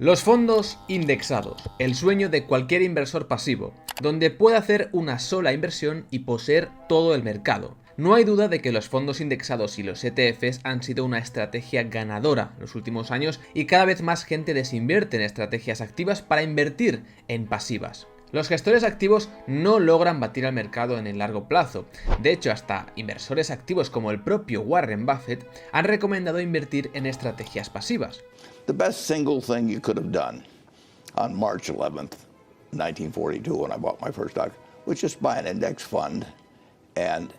Los fondos indexados, el sueño de cualquier inversor pasivo, donde puede hacer una sola inversión y poseer todo el mercado. No hay duda de que los fondos indexados y los ETFs han sido una estrategia ganadora en los últimos años y cada vez más gente desinvierte en estrategias activas para invertir en pasivas. Los gestores activos no logran batir al mercado en el largo plazo. De hecho, hasta inversores activos como el propio Warren Buffett han recomendado invertir en estrategias pasivas. The best single thing you could have done on March 11th, 1942, when I bought my first stock, was just buy an index fund and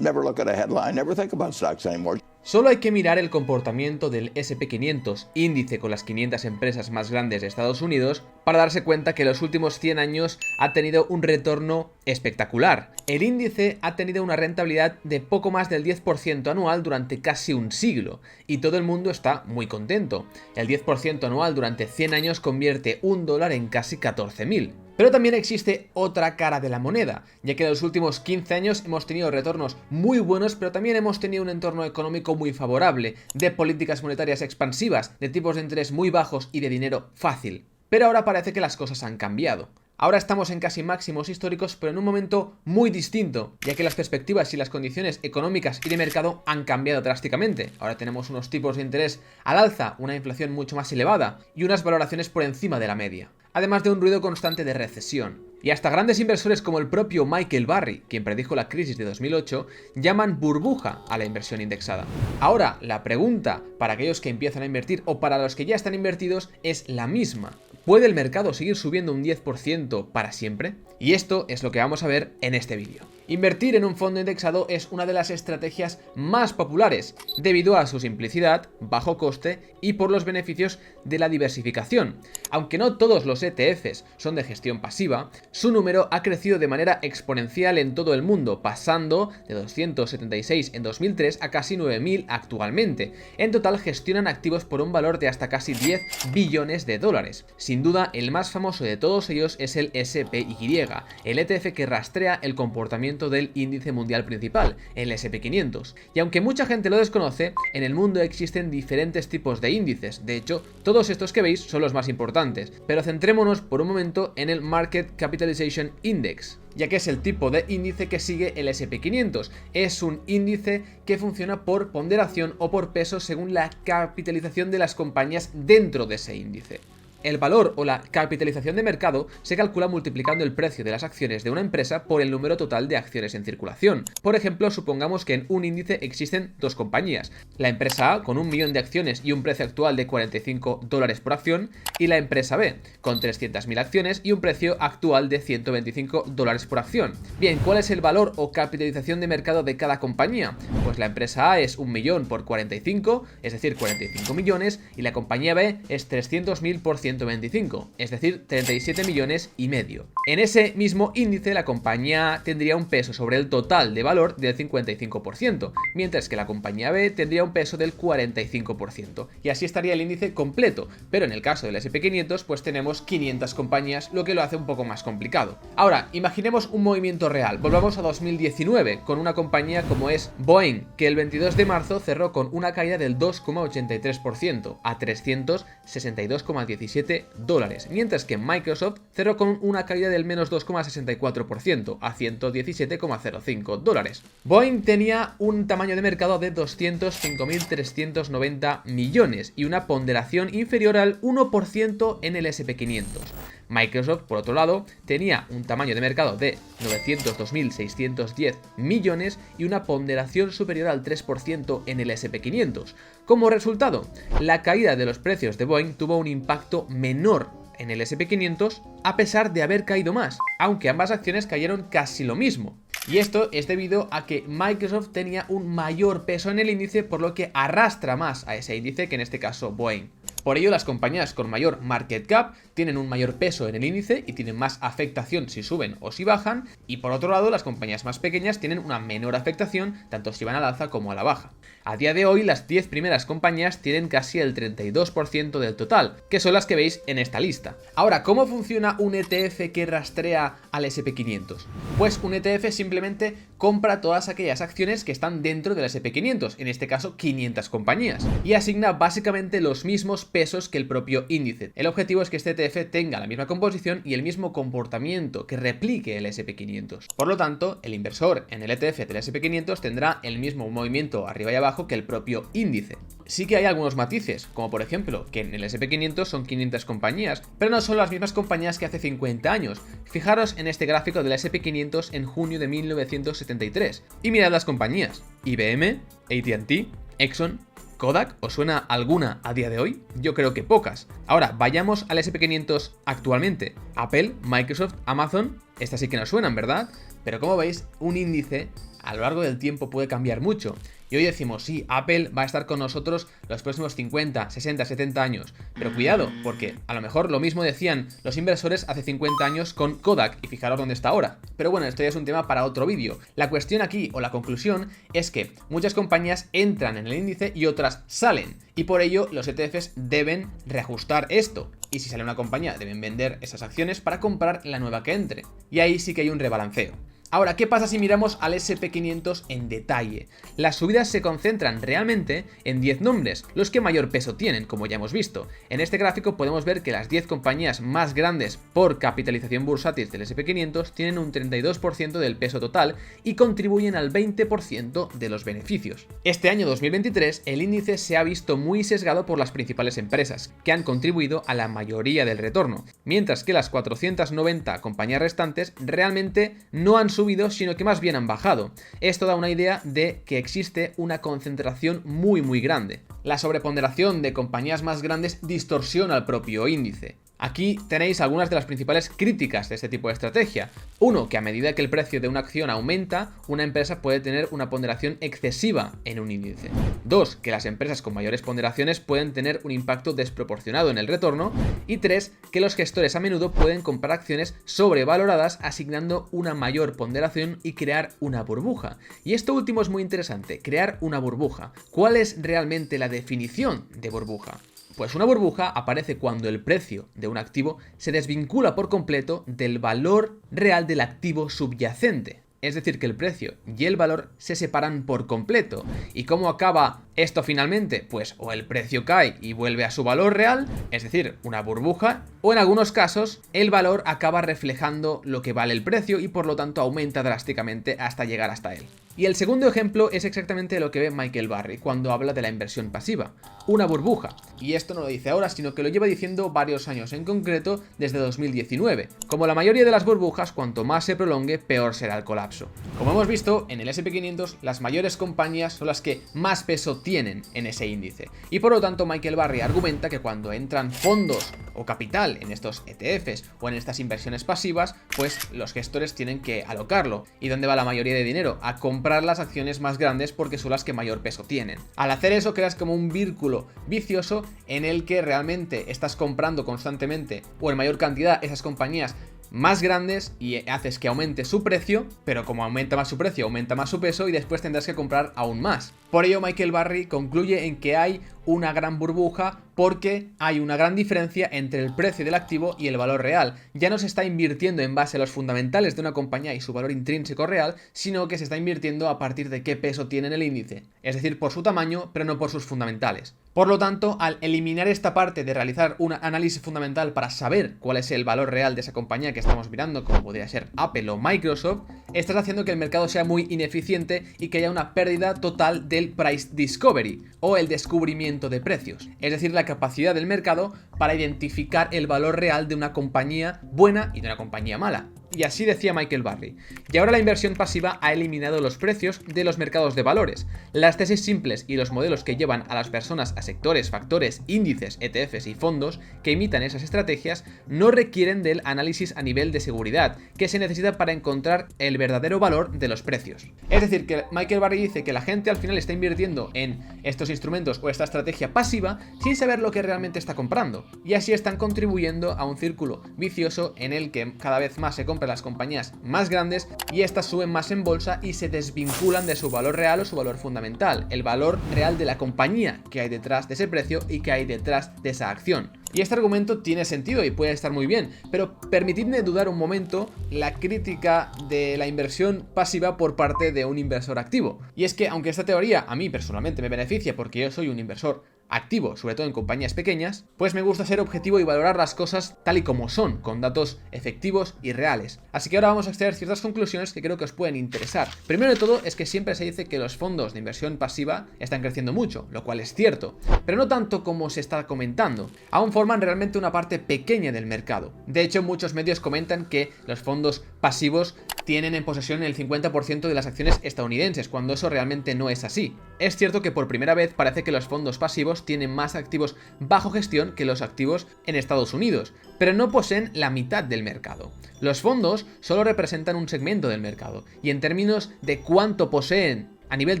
never look at a headline, never think about stocks anymore. Solo hay que mirar el comportamiento del S&P 500, índice con las 500 empresas más grandes de Estados Unidos, para darse cuenta que en los últimos 100 años ha tenido un retorno espectacular. El índice ha tenido una rentabilidad de poco más del 10% anual durante casi un siglo, y todo el mundo está muy contento. El 10% anual durante 100 años convierte $1 en casi 14.000. Pero también existe otra cara de la moneda, ya que en los últimos 15 años hemos tenido retornos muy buenos, pero también hemos tenido un entorno económico muy favorable, de políticas monetarias expansivas, de tipos de interés muy bajos y de dinero fácil. Pero ahora parece que las cosas han cambiado. Ahora estamos en casi máximos históricos, pero en un momento muy distinto, ya que las perspectivas y las condiciones económicas y de mercado han cambiado drásticamente. Ahora tenemos unos tipos de interés al alza, una inflación mucho más elevada y unas valoraciones por encima de la media, además de un ruido constante de recesión. Y hasta grandes inversores como el propio Michael Burry, quien predijo la crisis de 2008, llaman burbuja a la inversión indexada. Ahora, la pregunta para aquellos que empiezan a invertir o para los que ya están invertidos es la misma. ¿Puede el mercado seguir subiendo un 10% para siempre? Y esto es lo que vamos a ver en este vídeo. Invertir en un fondo indexado es una de las estrategias más populares, debido a su simplicidad, bajo coste y por los beneficios de la diversificación. Aunque no todos los ETFs son de gestión pasiva, su número ha crecido de manera exponencial en todo el mundo, pasando de 276 en 2003 a casi 9.000 actualmente. En total gestionan activos por un valor de hasta casi 10 billones de dólares. Sin duda, el más famoso de todos ellos es el SPY, el ETF que rastrea el comportamiento del índice mundial principal, el S&P 500. Y aunque mucha gente lo desconoce, en el mundo existen diferentes tipos de índices. De hecho, todos estos que veis son los más importantes, pero centrémonos por un momento en el Market Capitalization Index, ya que es el tipo de índice que sigue el S&P 500. Es un índice que funciona por ponderación o por peso según la capitalización de las compañías dentro de ese índice. El valor o la capitalización de mercado se calcula multiplicando el precio de las acciones de una empresa por el número total de acciones en circulación. Por ejemplo, supongamos que en un índice existen dos compañías, la empresa A con 1 millón de acciones y un precio actual de $45 por acción, y la empresa B con 300.000 acciones y un precio actual de $125 por acción. Bien, ¿cuál es el valor o capitalización de mercado de cada compañía? Pues la empresa A es 1 millón por 45, es decir, 45 millones, y la compañía B es 300.000 por 125, es decir, 37 millones y medio. En ese mismo índice, la compañía A tendría un peso sobre el total de valor del 55%, mientras que la compañía B tendría un peso del 45%, y así estaría el índice completo, pero en el caso del S&P 500 pues tenemos 500 compañías, lo que lo hace un poco más complicado. Ahora, imaginemos un movimiento real, volvamos a 2019, con una compañía como es Boeing, que el 22 de marzo cerró con una caída del 2,83% a 362,17 dólares, mientras que Microsoft cerró con una caída del menos 2,64% a 117,05 dólares. Boeing tenía un tamaño de mercado de 205.390 millones y una ponderación inferior al 1% en el S&P 500. Microsoft, por otro lado, tenía un tamaño de mercado de 902.610 millones y una ponderación superior al 3% en el S&P 500. Como resultado, la caída de los precios de Boeing tuvo un impacto menor en el S&P 500 a pesar de haber caído más, aunque ambas acciones cayeron casi lo mismo. Y esto es debido a que Microsoft tenía un mayor peso en el índice, por lo que arrastra más a ese índice, que en este caso Boeing. Por ello, las compañías con mayor market cap tienen un mayor peso en el índice y tienen más afectación si suben o si bajan, y por otro lado, las compañías más pequeñas tienen una menor afectación tanto si van al alza como a la baja. A día de hoy, las 10 primeras compañías tienen casi el 32% del total, que son las que veis en esta lista. Ahora, ¿cómo funciona un ETF que rastrea al S&P 500? Pues un ETF simplemente compra todas aquellas acciones que están dentro del S&P 500, en este caso 500 compañías, y asigna básicamente los mismos pesos que el propio índice. El objetivo es que este ETF tenga la misma composición y el mismo comportamiento, que replique el S&P500. Por lo tanto, el inversor en el ETF del S&P500 tendrá el mismo movimiento arriba y abajo que el propio índice. Sí que hay algunos matices, como por ejemplo que en el S&P500 son 500 compañías, pero no son las mismas compañías que hace 50 años. Fijaros en este gráfico del S&P500 en junio de 1973 y mirad las compañías: IBM, AT&T, Exxon, Kodak. ¿Os suena alguna a día de hoy? Yo creo que pocas. Ahora, vayamos al S&P500 actualmente. Apple, Microsoft, Amazon, estas sí que nos suenan, ¿verdad? Pero como veis, un índice a lo largo del tiempo puede cambiar mucho. Y hoy decimos, sí, Apple va a estar con nosotros los próximos 50, 60, 70 años. Pero cuidado, porque a lo mejor lo mismo decían los inversores hace 50 años con Kodak, y fijaros dónde está ahora. Pero bueno, esto ya es un tema para otro vídeo. La cuestión aquí, o la conclusión, es que muchas compañías entran en el índice y otras salen. Y por ello los ETFs deben reajustar esto. Y si sale una compañía, deben vender esas acciones para comprar la nueva que entre. Y ahí sí que hay un rebalanceo. Ahora, ¿qué pasa si miramos al S&P500 en detalle? Las subidas se concentran realmente en 10 nombres, los que mayor peso tienen, como ya hemos visto. En este gráfico podemos ver que las 10 compañías más grandes por capitalización bursátil del S&P500 tienen un 32% del peso total y contribuyen al 20% de los beneficios. Este año 2023, el índice se ha visto muy sesgado por las principales empresas, que han contribuido a la mayoría del retorno, mientras que las 490 compañías restantes realmente no han subido, sino que más bien han bajado. Esto da una idea de que existe una concentración muy grande. La sobreponderación de compañías más grandes distorsiona el propio índice. Aquí tenéis algunas de las principales críticas de este tipo de estrategia. Uno, que a medida que el precio de una acción aumenta, una empresa puede tener una ponderación excesiva en un índice. Dos, que las empresas con mayores ponderaciones pueden tener un impacto desproporcionado en el retorno. Y tres, que los gestores a menudo pueden comprar acciones sobrevaloradas asignando una mayor ponderación y crear una burbuja. Y esto último es muy interesante, crear una burbuja. ¿Cuál es realmente la definición de burbuja? Pues una burbuja aparece cuando el precio de un activo se desvincula por completo del valor real del activo subyacente. Es decir, que el precio y el valor se separan por completo. ¿Y cómo acaba esto finalmente? Pues o el precio cae y vuelve a su valor real, es decir, una burbuja, o en algunos casos el valor acaba reflejando lo que vale el precio y por lo tanto aumenta drásticamente hasta llegar hasta él. Y el segundo ejemplo es exactamente lo que ve Michael Burry cuando habla de la inversión pasiva, una burbuja. Y esto no lo dice ahora, sino que lo lleva diciendo varios años, en concreto desde 2019. Como la mayoría de las burbujas, cuanto más se prolongue, peor será el colapso. Como hemos visto, en el S&P500 las mayores compañías son las que más peso tienen en ese índice. Y por lo tanto Michael Burry argumenta que cuando entran fondos o capital en estos ETFs o en estas inversiones pasivas, pues los gestores tienen que alocarlo. ¿Y dónde va la mayoría de dinero? A comprar las acciones más grandes porque son las que mayor peso tienen. Al hacer eso creas como un círculo vicioso en el que realmente estás comprando constantemente o en mayor cantidad esas compañías más grandes y haces que aumente su precio, pero como aumenta más su precio, aumenta más su peso y después tendrás que comprar aún más. Por ello Michael Burry concluye en que hay una gran burbuja porque hay una gran diferencia entre el precio del activo y el valor real. Ya no se está invirtiendo en base a los fundamentales de una compañía y su valor intrínseco real, sino que se está invirtiendo a partir de qué peso tiene en el índice, es decir, por su tamaño, pero no por sus fundamentales. Por lo tanto, al eliminar esta parte de realizar un análisis fundamental para saber cuál es el valor real de esa compañía que estamos mirando, como podría ser Apple o Microsoft, estás haciendo que el mercado sea muy ineficiente y que haya una pérdida total del price discovery o el descubrimiento de precios, es decir, la capacidad del mercado para identificar el valor real de una compañía buena y de una compañía mala. Y así decía Michael Burry. Y ahora la inversión pasiva ha eliminado los precios de los mercados de valores. Las tesis simples y los modelos que llevan a las personas a sectores, factores, índices, ETFs y fondos que imitan esas estrategias no requieren del análisis a nivel de seguridad que se necesita para encontrar el verdadero valor de los precios. Es decir, que Michael Burry dice que la gente al final está invirtiendo en estos instrumentos o esta estrategia pasiva sin saber lo que realmente está comprando. Y así están contribuyendo a un círculo vicioso en el que cada vez más se compra las compañías más grandes y estas suben más en bolsa y se desvinculan de su valor real o su valor fundamental, el valor real de la compañía que hay detrás de ese precio y que hay detrás de esa acción. Y este argumento tiene sentido y puede estar muy bien, pero permitidme dudar un momento la crítica de la inversión pasiva por parte de un inversor activo. Y es que aunque esta teoría a mí personalmente me beneficia porque yo soy un inversor activo, sobre todo en compañías pequeñas, pues me gusta ser objetivo y valorar las cosas tal y como son, con datos efectivos y reales. Así que ahora vamos a extraer ciertas conclusiones que creo que os pueden interesar. Primero de todo es que siempre se dice que los fondos de inversión pasiva están creciendo mucho, lo cual es cierto, pero no tanto como se está comentando. Aún forman realmente una parte pequeña del mercado. De hecho, muchos medios comentan que los fondos pasivos tienen en posesión el 50% de las acciones estadounidenses, cuando eso realmente no es así. Es cierto que por primera vez parece que los fondos pasivos tienen más activos bajo gestión que los activos en Estados Unidos, pero no poseen la mitad del mercado. Los fondos solo representan un segmento del mercado, y en términos de cuánto poseen a nivel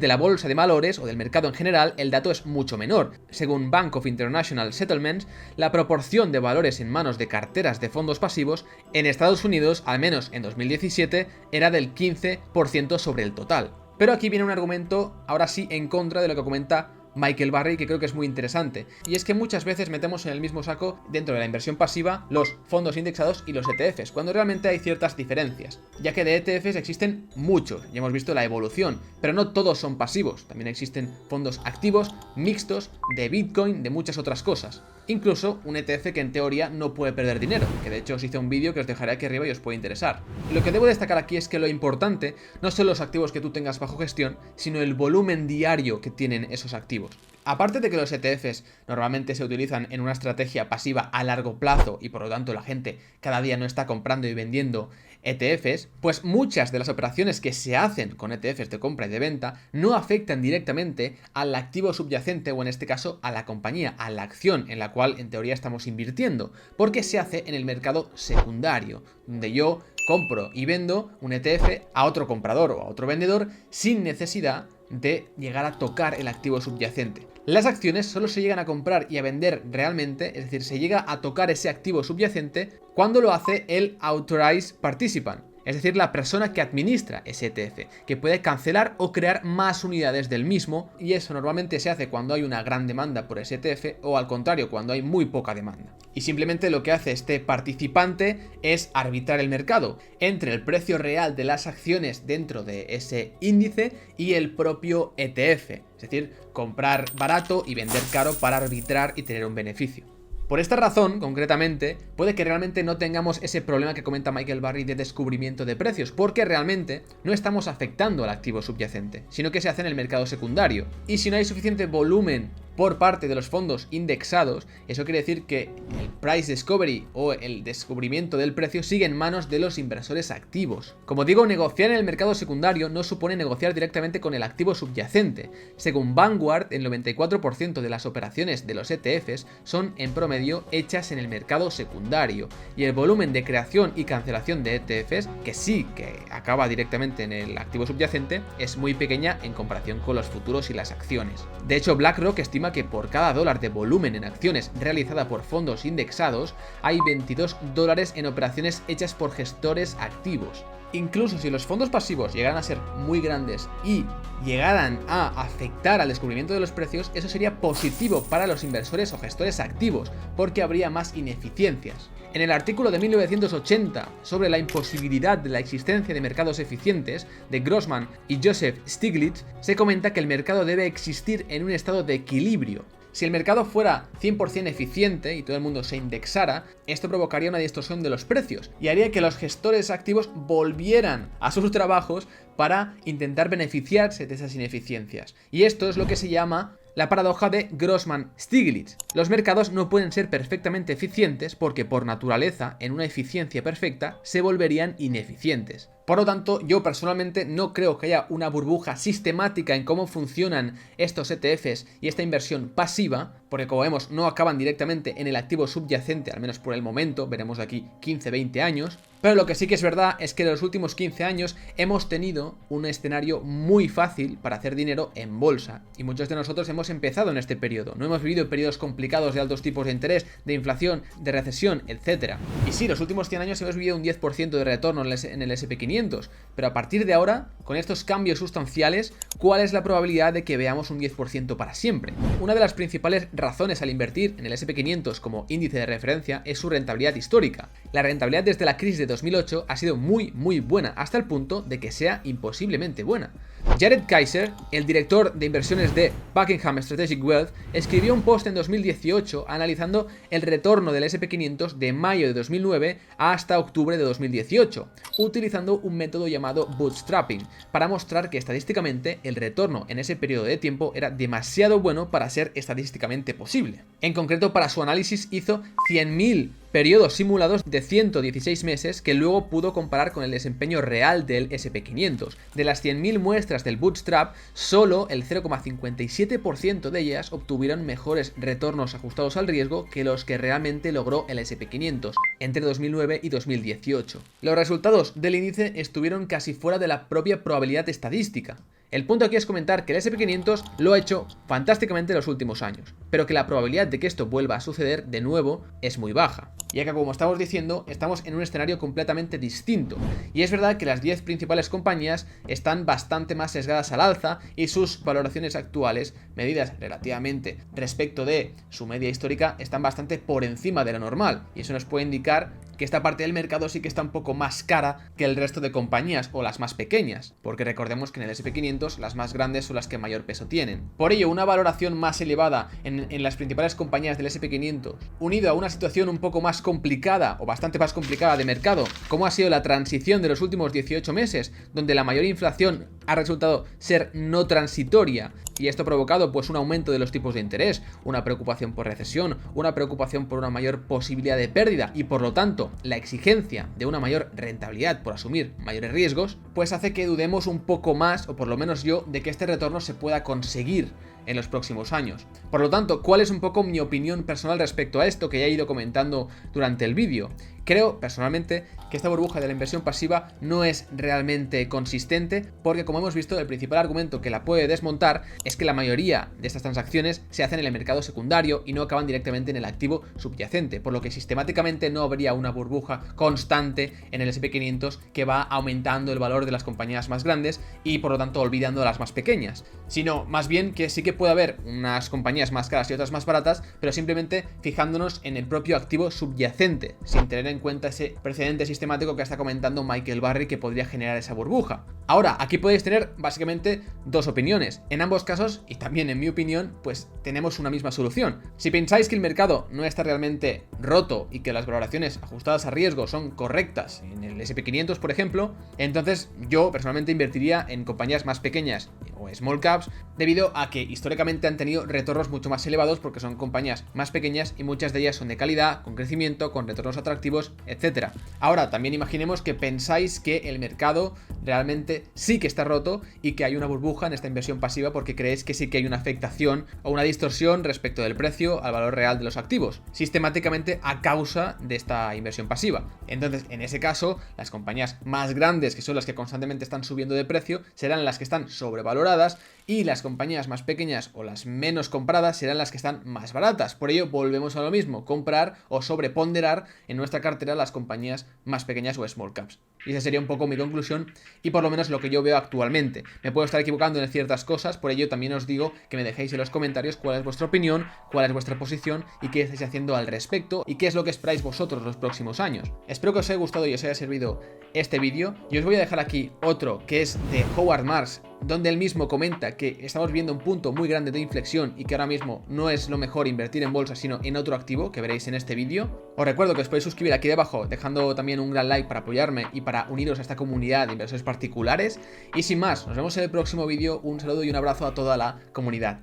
de la bolsa de valores o del mercado en general, el dato es mucho menor. Según Bank of International Settlements, la proporción de valores en manos de carteras de fondos pasivos en Estados Unidos, al menos en 2017, era del 15% sobre el total. Pero aquí viene un argumento, ahora sí, en contra de lo que comenta Michael Burry, que creo que es muy interesante, y es que muchas veces metemos en el mismo saco, dentro de la inversión pasiva, los fondos indexados y los ETFs, cuando realmente hay ciertas diferencias, ya que de ETFs existen muchos, ya hemos visto la evolución, pero no todos son pasivos, también existen fondos activos, mixtos, de Bitcoin, de muchas otras cosas. Incluso un ETF que en teoría no puede perder dinero, que de hecho os hice un vídeo que os dejaré aquí arriba y os puede interesar. Lo que debo destacar aquí es que lo importante no son los activos que tú tengas bajo gestión, sino el volumen diario que tienen esos activos. Aparte de que los ETFs normalmente se utilizan en una estrategia pasiva a largo plazo y por lo tanto la gente cada día no está comprando y vendiendo ETFs, pues muchas de las operaciones que se hacen con ETFs de compra y de venta no afectan directamente al activo subyacente o en este caso a la compañía, a la acción en la cual en teoría estamos invirtiendo, porque se hace en el mercado secundario, donde yo compro y vendo un ETF a otro comprador o a otro vendedor sin necesidad de llegar a tocar el activo subyacente. Las acciones solo se llegan a comprar y a vender realmente, es decir, se llega a tocar ese activo subyacente cuando lo hace el Authorized Participant, es decir, la persona que administra ese ETF, que puede cancelar o crear más unidades del mismo, y eso normalmente se hace cuando hay una gran demanda por ese ETF o al contrario, cuando hay muy poca demanda. Y simplemente lo que hace este participante es arbitrar el mercado entre el precio real de las acciones dentro de ese índice y el propio ETF, es decir, comprar barato y vender caro para arbitrar y tener un beneficio. Por esta razón, concretamente, puede que realmente no tengamos ese problema que comenta Michael Burry de descubrimiento de precios, porque realmente no estamos afectando al activo subyacente, sino que se hace en el mercado secundario. Y si no hay suficiente volumen por parte de los fondos indexados, eso quiere decir que el price discovery o el descubrimiento del precio sigue en manos de los inversores activos. Como digo, negociar en el mercado secundario no supone negociar directamente con el activo subyacente. Según Vanguard, el 94% de las operaciones de los ETFs son en promedio hechas en el mercado secundario, y el volumen de creación y cancelación de ETFs, que sí que acaba directamente en el activo subyacente, es muy pequeña en comparación con los futuros y las acciones. De hecho, BlackRock estima que por cada dólar de volumen en acciones realizada por fondos indexados, hay 22 dólares en operaciones hechas por gestores activos. Incluso si los fondos pasivos llegaran a ser muy grandes y llegaran a afectar al descubrimiento de los precios, eso sería positivo para los inversores o gestores activos, porque habría más ineficiencias. En el artículo de 1980 sobre la imposibilidad de la existencia de mercados eficientes de Grossman y Joseph Stiglitz, se comenta que el mercado debe existir en un estado de equilibrio. Si el mercado fuera 100% eficiente y todo el mundo se indexara, esto provocaría una distorsión de los precios y haría que los gestores activos volvieran a sus trabajos para intentar beneficiarse de esas ineficiencias. Y esto es lo que se llama la paradoja de Grossman-Stiglitz. Los mercados no pueden ser perfectamente eficientes porque por naturaleza, en una eficiencia perfecta, se volverían ineficientes. Por lo tanto, yo personalmente no creo que haya una burbuja sistemática en cómo funcionan estos ETFs y esta inversión pasiva, porque como vemos no acaban directamente en el activo subyacente, al menos por el momento, veremos de aquí 15-20 años. Pero lo que sí que es verdad es que en los últimos 15 años hemos tenido un escenario muy fácil para hacer dinero en bolsa, y muchos de nosotros hemos empezado en este periodo. No hemos vivido periodos complicados de altos tipos de interés, de inflación, de recesión, etc. Y sí, los últimos 100 años hemos vivido un 10% de retorno en el S&P 500, pero a partir de ahora, con estos cambios sustanciales, ¿cuál es la probabilidad de que veamos un 10% para siempre? Una de las principales razones al invertir en el S&P 500 como índice de referencia es su rentabilidad histórica. La rentabilidad desde la crisis de 2008 ha sido muy buena, hasta el punto de que sea imposiblemente buena. Jared Kaiser, el director de inversiones de Buckingham Strategic Wealth, escribió un post en 2018 analizando el retorno del S&P 500 de mayo de 2009 hasta octubre de 2018, utilizando un método llamado bootstrapping para mostrar que estadísticamente el retorno en ese periodo de tiempo era demasiado bueno para ser estadísticamente posible. En concreto, para su análisis hizo 100.000 periodos simulados de 116 meses que luego pudo comparar con el desempeño real del S&P 500. De las 100.000 muestras del Bootstrap, solo el 0,57% de ellas obtuvieron mejores retornos ajustados al riesgo que los que realmente logró el S&P 500 entre 2009 y 2018. Los resultados del índice estuvieron casi fuera de la propia probabilidad estadística. El punto aquí es comentar que el S&P 500 lo ha hecho fantásticamente en los últimos años, pero que la probabilidad de que esto vuelva a suceder de nuevo es muy baja, ya que, como estamos diciendo, estamos en un escenario completamente distinto. Y es verdad que las 10 principales compañías están bastante más sesgadas al alza y sus valoraciones actuales, medidas relativamente respecto de su media histórica, están bastante por encima de lo normal, y eso nos puede indicar que esta parte del mercado sí que está un poco más cara que el resto de compañías o las más pequeñas, porque recordemos que en el S&P 500 las más grandes son las que mayor peso tienen. Por ello, una valoración más elevada en las principales compañías del S&P 500, unido a una situación un poco más complicada o bastante más complicada de mercado, como ha sido la transición de los últimos 18 meses, donde la mayor inflación ha resultado ser no transitoria, y esto ha provocado pues un aumento de los tipos de interés, una preocupación por recesión, una preocupación por una mayor posibilidad de pérdida y por lo tanto la exigencia de una mayor rentabilidad por asumir mayores riesgos, pues hace que dudemos un poco más, o por lo menos yo, de que este retorno se pueda conseguir en los próximos años. Por lo tanto, ¿cuál es un poco mi opinión personal respecto a esto que ya he ido comentando durante el vídeo? Creo, personalmente, que esta burbuja de la inversión pasiva no es realmente consistente porque, como hemos visto, el principal argumento que la puede desmontar es que la mayoría de estas transacciones se hacen en el mercado secundario y no acaban directamente en el activo subyacente, por lo que sistemáticamente no habría una burbuja constante en el S&P 500 que va aumentando el valor de las compañías más grandes y, por lo tanto, olvidando a las más pequeñas, sino más bien que sí que puede haber unas compañías más caras y otras más baratas, pero simplemente fijándonos en el propio activo subyacente, sin tener en cuenta ese precedente sistemático que está comentando Michael Burry que podría generar esa burbuja. Ahora, aquí podéis tener básicamente dos opiniones. En ambos casos, y también en mi opinión, pues tenemos una misma solución. Si pensáis que el mercado no está realmente roto y que las valoraciones ajustadas a riesgo son correctas en el S&P 500, por ejemplo, entonces yo personalmente invertiría en compañías más pequeñas o small caps, debido a que históricamente han tenido retornos mucho más elevados porque son compañías más pequeñas y muchas de ellas son de calidad, con crecimiento, con retornos atractivos, etc. Ahora, también imaginemos que pensáis que el mercado realmente sí que está roto y que hay una burbuja en esta inversión pasiva porque creéis que sí que hay una afectación o una distorsión respecto del precio al valor real de los activos, sistemáticamente a causa de esta inversión pasiva. Entonces, en ese caso, las compañías más grandes, que son las que constantemente están subiendo de precio, serán las que están sobrevaloradas, y las compañías más pequeñas o las menos compradas serán las que están más baratas. Por ello, volvemos a lo mismo, comprar o sobreponderar en nuestra cartera las compañías más pequeñas o small caps. Y esa sería un poco mi conclusión y por lo menos lo que yo veo actualmente. Me puedo estar equivocando en ciertas cosas, por ello también os digo que me dejéis en los comentarios cuál es vuestra opinión, cuál es vuestra posición y qué estáis haciendo al respecto y qué es lo que esperáis vosotros los próximos años. Espero que os haya gustado y os haya servido este vídeo, y os voy a dejar aquí otro que es de Howard Marks, donde él mismo comenta que estamos viendo un punto muy grande de inflexión y que ahora mismo no es lo mejor invertir en bolsa sino en otro activo que veréis en este vídeo. Os recuerdo que os podéis suscribir aquí debajo dejando también un gran like para apoyarme y para uniros a esta comunidad de inversores particulares, y sin más, nos vemos en el próximo vídeo. Un saludo y un abrazo a toda la comunidad.